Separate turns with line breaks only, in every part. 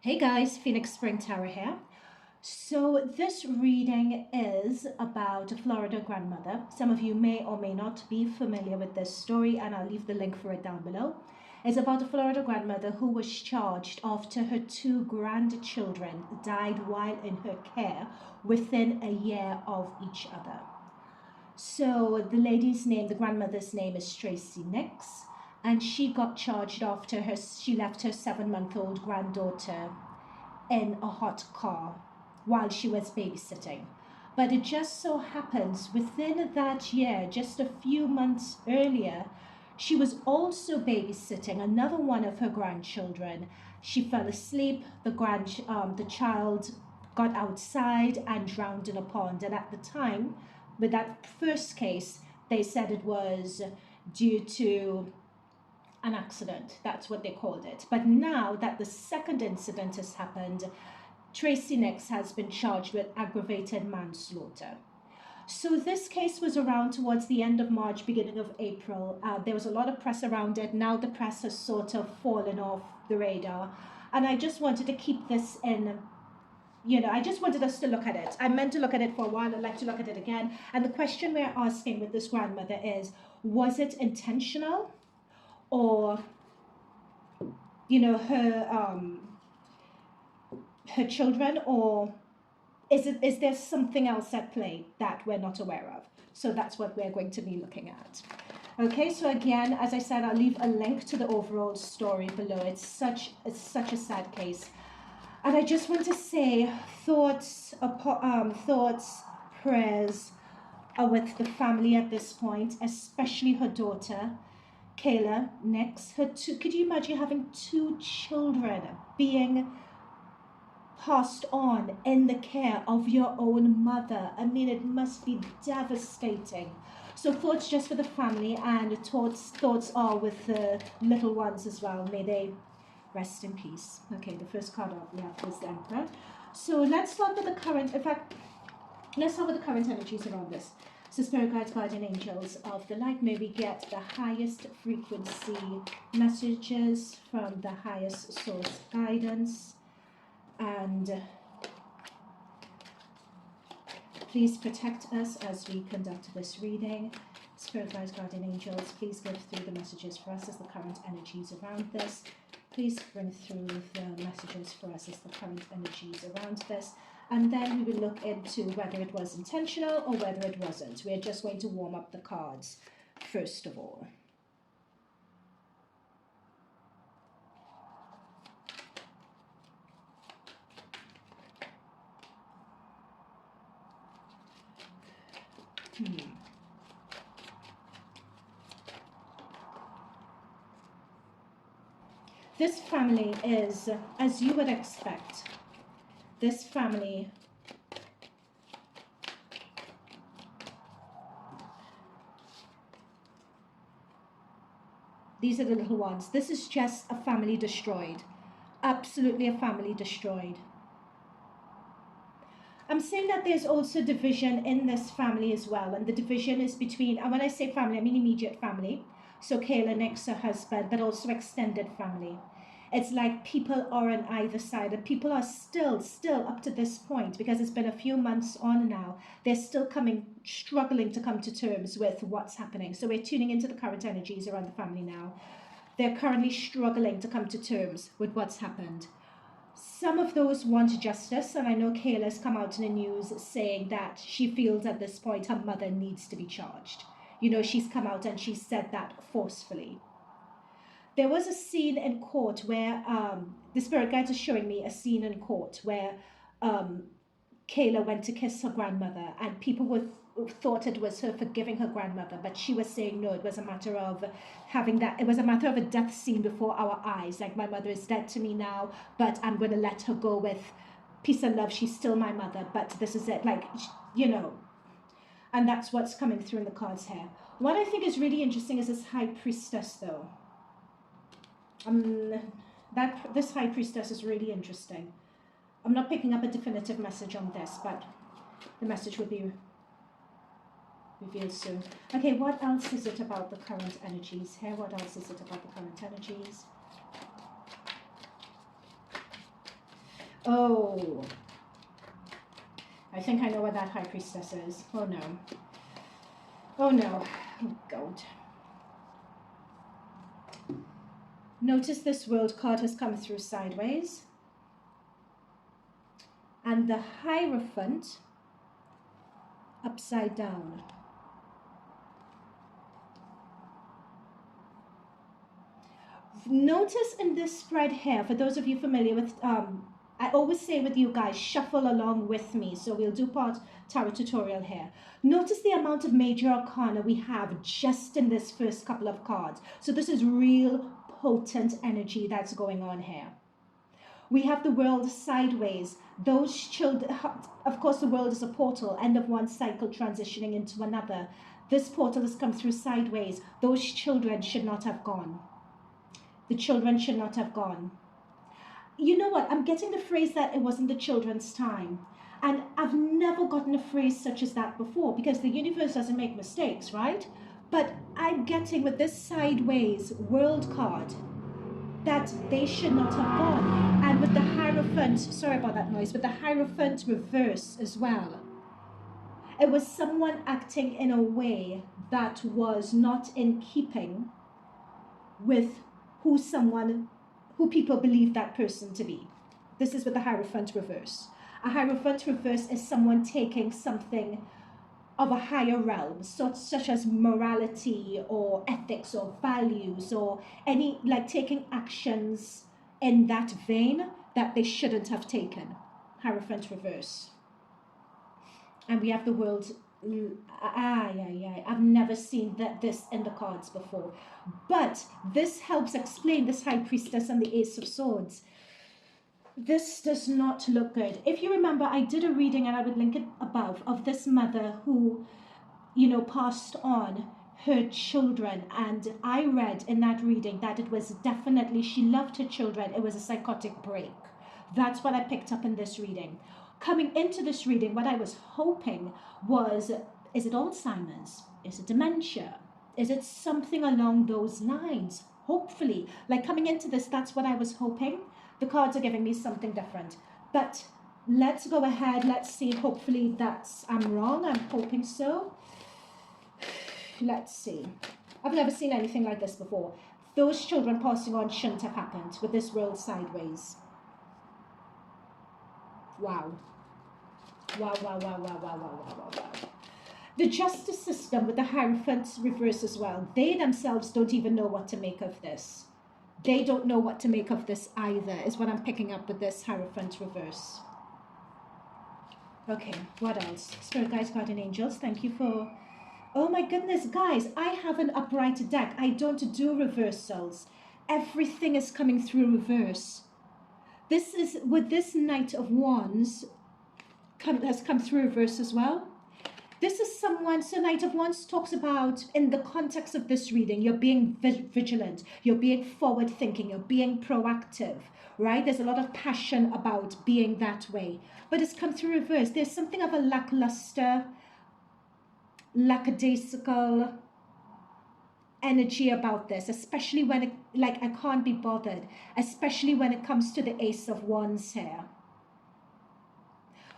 Hey guys, Phoenix Spring Tower here. So, this reading is about a Florida grandmother. Some of you may or may not be familiar with this story, and I'll leave the link for it down below. It's about a Florida grandmother who was charged after her two grandchildren died while in her care within a year of each other. So the lady's name, the grandmother's name is Tracy Nix, and she got charged after she left her 7-month-old granddaughter in a hot car while she was babysitting. But it just so happens within that year, just a few months earlier, she was also babysitting another one of her grandchildren. She fell asleep. The child got outside and drowned in a pond. And at the time, with that first case, they said it was due to an accident. That's what they called it. But now that the second incident has happened, Tracy Nix has been charged with aggravated manslaughter. So this case was around towards the end of March, beginning of April. There was a lot of press around it. Now the press has sort of fallen off the radar. And I just wanted to keep this in, I just wanted us to look at it. I meant to look at it for a while. I'd like to look at it again. And the question we're asking with this grandmother is, was it intentional? Or her children, or is there something else at play that we're not aware of? So that's what we're going to be looking at. Okay, so again, as I said, I'll leave a link to the overall story below. It's such a sad case, and I just want to say thoughts, prayers are with the family at this point, especially her daughter Kayla Nix. Could you imagine having two children being passed on in the care of your own mother? I mean, it must be devastating. So thoughts just for the family, and thoughts are with the little ones as well. May they rest in peace. Okay, the first card up we have is the Emperor. So let's start with the current. In fact, let's start with the current energies around this. So spirit guides, guardian angels of the light, may we get the highest frequency messages from the highest source guidance, and please protect us as we conduct this reading. Spirit guides, guardian angels, please give through the messages for us as the current energies around this. Please bring through the messages for us as the current energies around this. And then we will look into whether it was intentional or whether it wasn't. We're just going to warm up the cards first of all. This family is, as you would expect, this family these are the little ones. This is just a family destroyed. Absolutely a family destroyed. I'm saying that there's also division in this family as well, and the division is between, and when I say family, I mean immediate family. So Kayla Nix, her husband, but also extended family. It's like people are on either side, and people are still up to this point, because it's been a few months on now, they're still struggling to come to terms with what's happening. So we're tuning into the current energies around the family now. They're currently struggling to come to terms with what's happened. Some of those want justice, and I know Kayla's come out in the news saying that she feels at this point her mother needs to be charged. She's come out and she said that forcefully. There was a scene in court where the spirit guides are showing me a scene in court where Kayla went to kiss her grandmother, and people thought it was her forgiving her grandmother, but she was saying no, it was a matter of a death scene before our eyes. Like, my mother is dead to me now, but I'm going to let her go with peace and love. She's still my mother, but this is it. And that's what's coming through in the cards here. What I think is really interesting is this High Priestess, though. This High Priestess is really interesting. I'm not picking up a definitive message on this, but the message will be revealed soon. Okay, what else is it about the current energies here? What else is it about the current energies? Oh, I think I know what that high priestess is. Oh no. Oh no. Oh God. Notice this world card has come through sideways. And the Hierophant upside down. Notice in this spread here, for those of you familiar with, I always say with you guys, shuffle along with me. So we'll do part tarot tutorial here. Notice the amount of major arcana we have just in this first couple of cards. So this is real potent energy that's going on here. We have the world sideways. Those children, of course, the world is a portal, end of one cycle transitioning into another. This portal has come through sideways. Those children should not have gone. The children should not have gone. You know what? I'm getting the phrase that it wasn't the children's time. And I've never gotten a phrase such as that before, because the universe doesn't make mistakes, right? But I'm getting with this sideways world card that they should not have gone. And with the Hierophant, sorry about that noise, with the Hierophant reverse as well. It was someone acting in a way that was not in keeping with who people believe that person to be. This is with the Hierophant reverse. A Hierophant reverse is someone taking something of a higher realm, such as morality or ethics or values or any, like taking actions in that vein that they shouldn't have taken. Hierophant reverse. And we have the world. I've never seen this in the cards before. But this helps explain this High Priestess and the Ace of Swords. This does not look good. If you remember, I did a reading, and I would link it above, of this mother who, passed on her children. And I read in that reading that it was definitely, she loved her children. It was a psychotic break. That's what I picked up in this reading. Coming into this reading, what I was hoping was, is it Alzheimer's? Is it dementia? Is it something along those lines? Hopefully. Like coming into this, that's what I was hoping. The cards are giving me something different. But let's go ahead. Let's see. Hopefully I'm wrong. I'm hoping so. Let's see. I've never seen anything like this before. Those children passing on shouldn't have happened with this world sideways. Wow. Wow, wow, wow, wow, wow, wow, wow, wow, wow. The justice system with the Hierophant reverse as well. They themselves don't even know what to make of this. They don't know what to make of this either, is what I'm picking up with this Hierophant reverse. Okay, what else? Spirit guides, guardian angels, thank you for... Oh my goodness, guys, I have an upright deck. I don't do reversals. Everything is coming through reverse. This is, with this Knight of Wands, has come through reverse as well. This is someone, so Knight of Wands talks about, in the context of this reading, you're being vigilant, you're being forward thinking, you're being proactive, right? There's a lot of passion about being that way. But it's come through reverse. There's something of a lackluster, lackadaisical energy about this, especially when it, like, I can't be bothered, especially when it comes to the Ace of Wands here.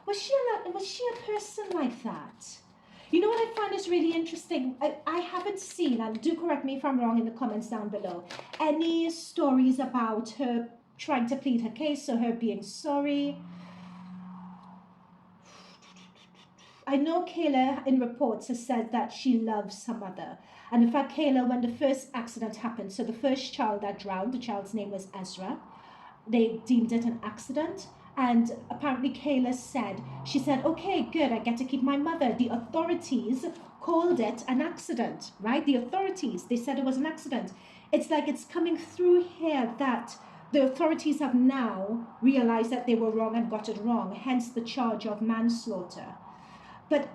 Was she a person like that? You know what I find is really interesting? I haven't seen, and do correct me if I'm wrong in the comments down below, any stories about her trying to plead her case or her being sorry. I know Kayla in reports has said that she loves her mother. And in fact, Kayla, when the first accident happened, so the first child that drowned, the child's name was Ezra, they deemed it an accident. And apparently Kayla said, she said, okay, good, I get to keep my mother. The authorities called it an accident, right? The authorities, they said it was an accident. It's like it's coming through here that the authorities have now realized that they were wrong and got it wrong, hence the charge of manslaughter. But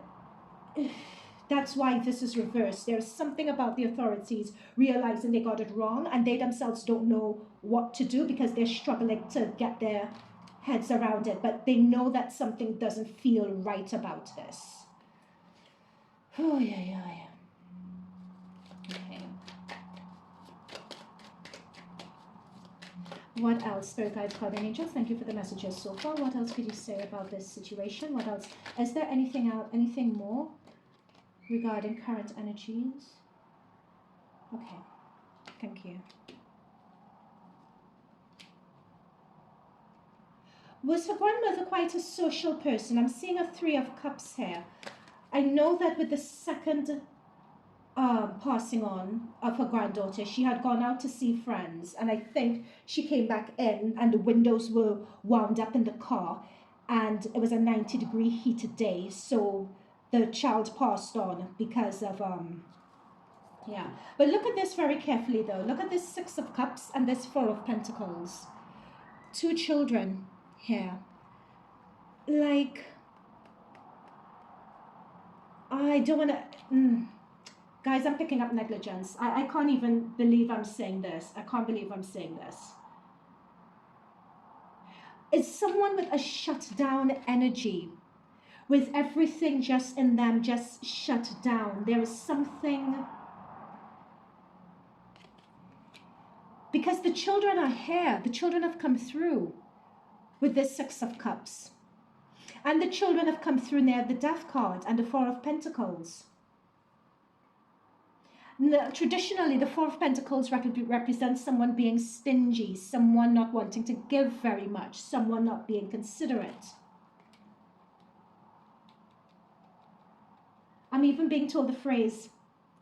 that's why this is reversed. There's something about the authorities realizing they got it wrong, and they themselves don't know what to do because they're struggling to get their heads around it, but they know that something doesn't feel right about this. Oh, yeah. Okay. What else, Spirit Guides, Guardian Angels? Thank you for the messages so far. What else could you say about this situation? What else? Is there anything else, anything more regarding current energies? Okay, thank you. Was her grandmother quite a social person? I'm seeing a 3 of Cups here. I know that with the second passing on of her granddaughter, she had gone out to see friends, and I think she came back in and the windows were wound up in the car, and it was a 90-degree heated day, so the child passed on because of yeah. But look at this very carefully though. Look at this 6 of Cups and this 4 of Pentacles. 2 children here. Like, I don't want to guys, I'm picking up negligence. I can't even believe I'm saying this. I can't believe I'm saying this. It's someone with a shut down energy, with everything just in them just shut down. There is something, because the children are here. The children have come through with this 6 of Cups. And the children have come through near the Death card and the 4 of Pentacles. Traditionally, the 4 of Pentacles represents someone being stingy, someone not wanting to give very much, someone not being considerate. I'm even being told the phrase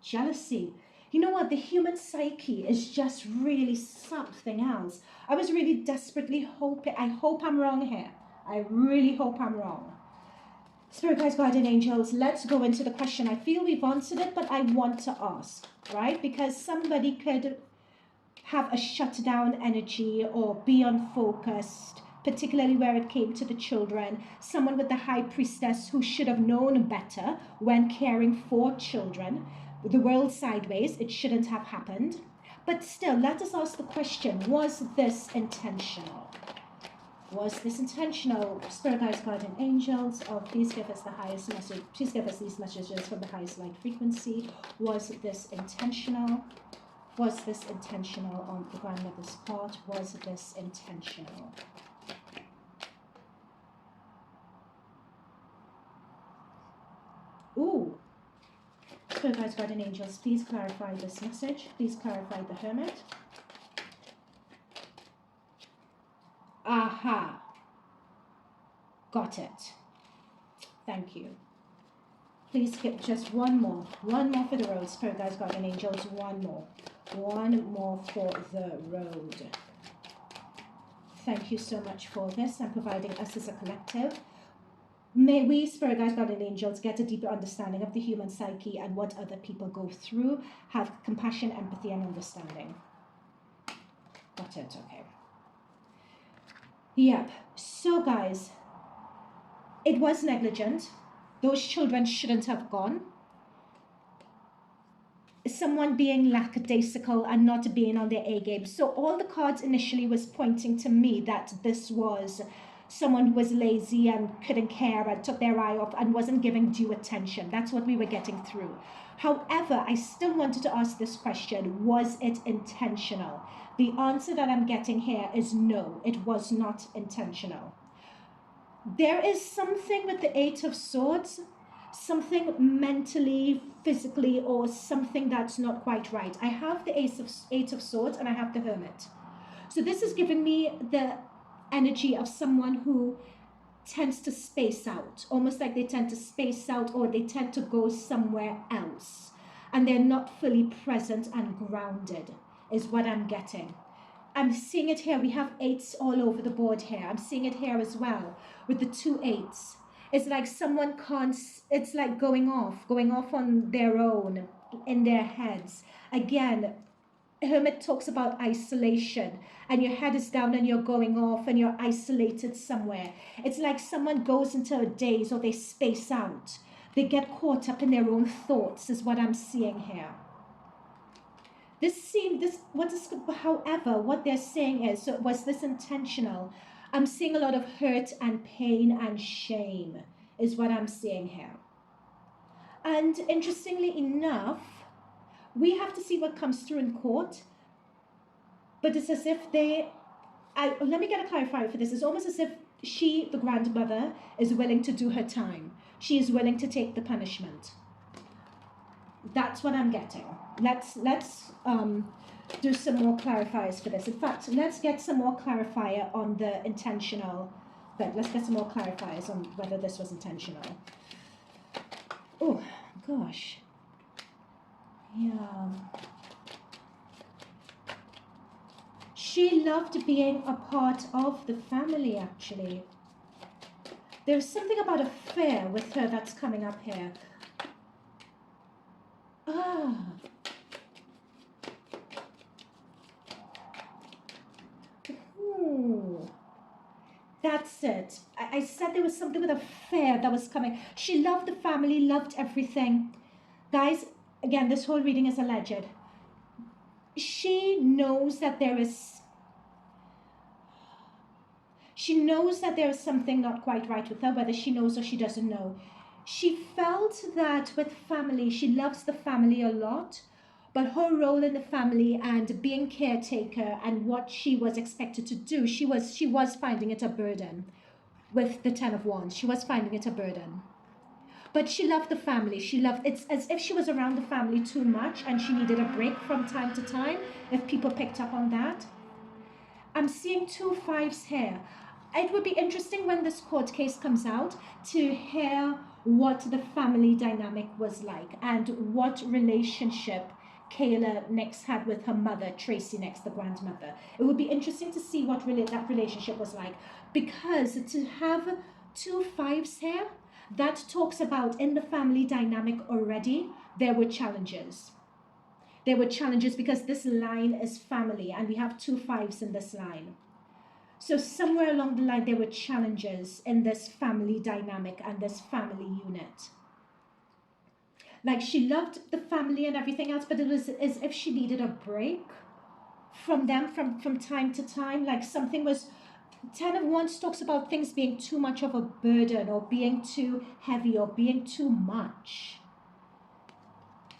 jealousy. You know what? The human psyche is just really something else. I was really desperately hoping, I hope I'm wrong here. I really hope I'm wrong. Spirit Guides, Guardian Angels, let's go into the question. I feel we've answered it, but I want to ask, right? Because somebody could have a shut down energy or be unfocused, particularly where it came to the children. Someone with the High Priestess who should have known better when caring for children. The world sideways, it shouldn't have happened. But still, let us ask the question, was this intentional? Was this intentional? Spirit Guides, Guardian Angels, please give us the highest message. Please give us these messages from the highest light frequency. Was this intentional? Was this intentional on the grandmother's part? Was this intentional? Ooh. Spirit Guides, Guardian Angels, please clarify this message. Please clarify the Hermit. Aha. Got it. Thank you. Please skip just one more. One more for the road. Spirit Guides, Guardian Angels, one more. One more for the road. Thank you so much for this and providing us as a collective. May we, Spirit Guides, Guardian Angels, get a deeper understanding of the human psyche and what other people go through. Have compassion, empathy, and understanding. Got it, okay. Yep. So, guys, it was negligent. Those children shouldn't have gone. Someone being lackadaisical and not being on their A game. So all the cards initially was pointing to me that this was someone who was lazy and couldn't care and took their eye off and wasn't giving due attention. That's what we were getting through. However, I still wanted to ask this question, was it intentional? The answer that I'm getting here is no, it was not intentional. There is something with the 8 of Swords, something mentally, physically, or something that's not quite right. I have the 8 of Swords and I have the Hermit. So this is giving me the energy of someone who tends to space out, almost like they tend to space out or they tend to go somewhere else. And they're not fully present and grounded, is what I'm getting. I'm seeing it here. We have 8s all over the board here. I'm seeing it here as well with the 2 8s. It's like someone can't, it's like going off on their own in their heads. Again, Hermit talks about isolation and your head is down and you're going off and you're isolated somewhere. It's like someone goes into a daze or they space out. They get caught up in their own thoughts is what I'm seeing here. However, what they're saying is, so was this intentional? I'm seeing a lot of hurt and pain and shame is what I'm seeing here. And interestingly enough, we have to see what comes through in court, but it's as if they let me get a clarifier for this. It's almost as if she, the grandmother, is willing to do her time. She is willing to take the punishment. That's what I'm getting. Let's do some more clarifiers for this. In fact, let's get some more clarifier on the intentional. But let's get some more clarifiers on whether this was intentional. Oh gosh. Yeah. She loved being a part of the family, actually. There's something about a fear with her that's coming up here. Ah. Ooh. That's it. I said there was something with a fear that was coming. She loved the family, loved everything. Guys, again, this whole reading is alleged. She knows that there is something not quite right with her, whether she knows or she doesn't know. She felt that with family, she loves the family a lot, but her role in the family and being caretaker and what she was expected to do, she was finding it a burden. With the Ten of Wands, she was finding it a burden. But she loved the family. It's as if she was around the family too much and she needed a break from time to time, if people picked up on that. I'm seeing 2 5s here. It would be interesting when this court case comes out to hear what the family dynamic was like and what relationship Kayla next had with her mother, Tracy next, the grandmother. It would be interesting to see what that relationship was like, because to have 2 5s here, that talks about in the family dynamic already, there were challenges. There were challenges because this line is family and we have 2 5s in this line. So somewhere along the line, there were challenges in this family dynamic and this family unit. Like, she loved the family and everything else, but it was as if she needed a break from them from time to time. Like something was... Ten of Wands talks about things being too much of a burden or being too heavy or being too much.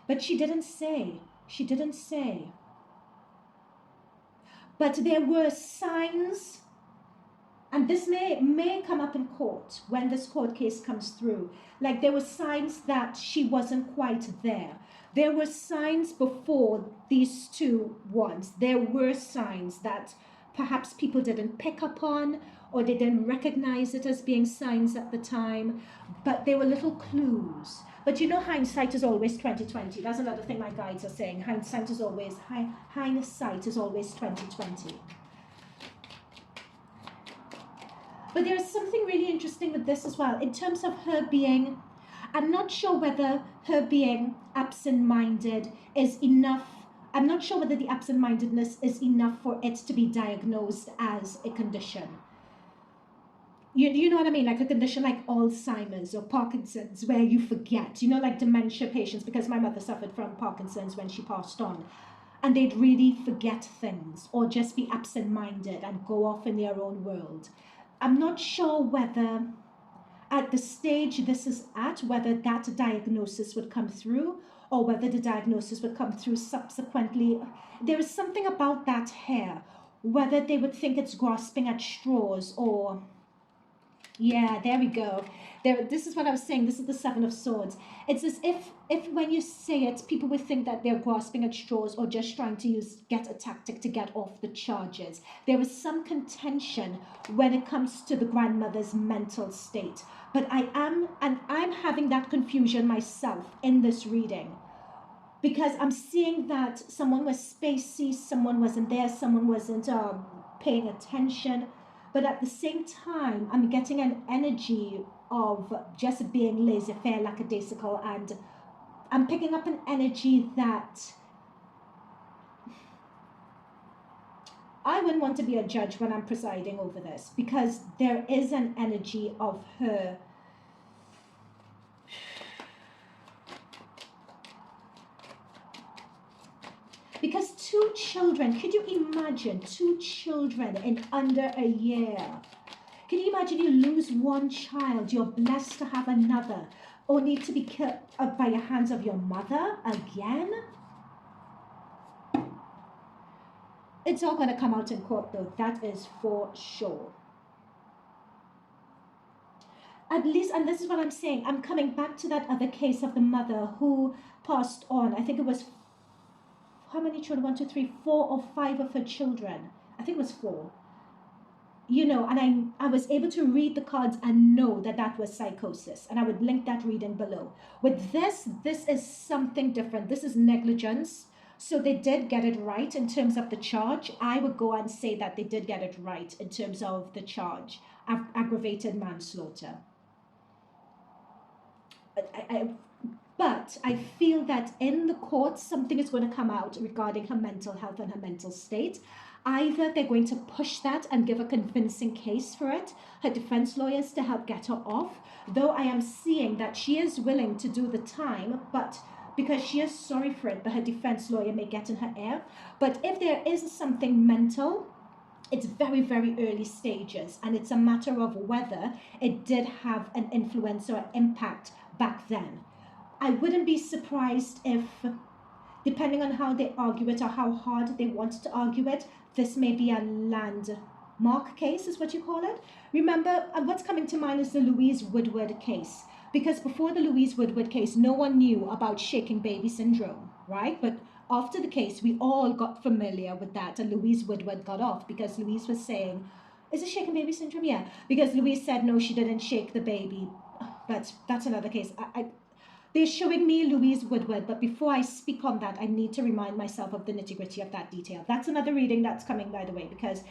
But she didn't say. She didn't say. But there were signs, and this may come up in court when this court case comes through. Like, there were signs that she wasn't quite there. There were signs before these 2 Wands. There were signs that perhaps people didn't pick up on, or they didn't recognize it as being signs at the time, but they were little clues. But you know, hindsight is always 20/20. That's another thing my guides are saying. Hindsight is always 20/20. But there's something really interesting with this as well, in terms of her being... I'm not sure whether her being absent-minded is enough. I'm not sure whether the absent-mindedness is enough for it to be diagnosed as a condition. You know what I mean? Like a condition like Alzheimer's or Parkinson's, where you forget. You know, like dementia patients, because my mother suffered from Parkinson's when she passed on. And they'd really forget things or just be absent-minded and go off in their own world. I'm not sure whether at the stage this is at, whether that diagnosis would come through or whether the diagnosis would come through subsequently. There is something about that hair, whether they would think it's grasping at straws or... Yeah, there we go. This is what I was saying. This is the 7 of Swords. It's as if when you say it, people would think that they're grasping at straws or just trying to get a tactic to get off the charges. There is some contention when it comes to the grandmother's mental state. But I'm having that confusion myself in this reading, because I'm seeing that someone was spacey, someone wasn't there, someone wasn't paying attention. But at the same time, I'm getting an energy of just being laissez-faire, lackadaisical, and I'm picking up an energy that I wouldn't want to be a judge when I'm presiding over this, because there is an energy of her because 2 children, could you imagine 2 children in under a year? Can you imagine you lose 1 child, you're blessed to have another, only to be killed by the hands of your mother again? It's all going to come out in court, though. That is for sure. At least, and this is what I'm saying, I'm coming back to that other case of the mother who passed on. I think it was how many children? One, two, three, four or five of her children. I think it was four. You know, and I was able to read the cards and know that that was psychosis, and I would link that reading below. With this is something different. This is negligence. So they did get it right in terms of the charge. I would go and say that they did get it right in terms of the charge, aggravated manslaughter. But I feel that in the court, something is going to come out regarding her mental health and her mental state. Either they're going to push that and give a convincing case for it, her defense lawyers to help get her off, though I am seeing that she is willing to do the time, but because she is sorry for it, but her defense lawyer may get in her ear. But if there is something mental, it's very, very early stages, and it's a matter of whether it did have an influence or impact back then. I wouldn't be surprised if, depending on how they argue it or how hard they want to argue it, this may be a landmark case, is what you call it. Remember, what's coming to mind is the Louise Woodward case. Because before the Louise Woodward case, no one knew about shaking baby syndrome, right? But after the case, we all got familiar with that, and Louise Woodward got off because Louise was saying, is it shaking baby syndrome? Yeah, because Louise said, no, she didn't shake the baby. But that's another case. They're showing me Louise Woodward, but before I speak on that, I need to remind myself of the nitty-gritty of that detail. That's another reading that's coming, by the way, because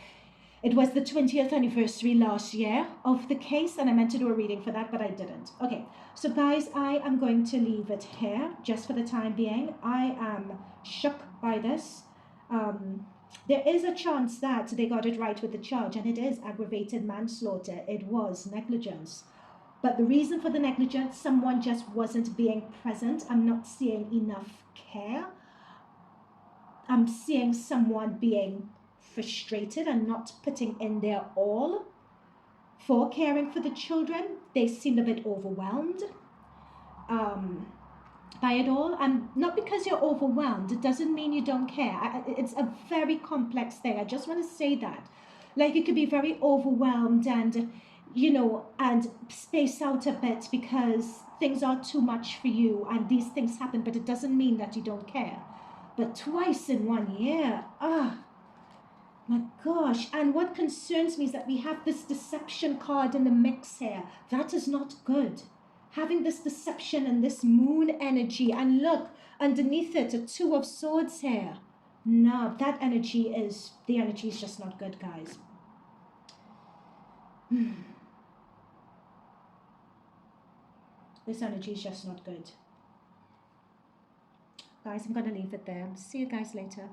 it was the 20th anniversary last year of the case, and I meant to do a reading for that, but I didn't. Okay, so guys, I am going to leave it here just for the time being. I am shook by this. There is a chance that they got it right with the charge, and it is aggravated manslaughter. It was negligence. But the reason for the negligence, someone just wasn't being present. I'm not seeing enough care. I'm seeing someone being frustrated and not putting in their all for caring for the children. They seemed a bit overwhelmed by it all. And not because you're overwhelmed, it doesn't mean you don't care. It's a very complex thing. I just want to say that. Like, you could be very overwhelmed and, you know, and space out a bit because things are too much for you and these things happen, but it doesn't mean that you don't care. But twice in 1 year, my gosh. And what concerns me is that we have this deception card in the mix here. That is not good. Having this deception and this moon energy, and look, underneath it, a two of swords here. No, that energy is, the energy is just not good, guys. This energy is just not good. Guys, I'm going to leave it there. See you guys later.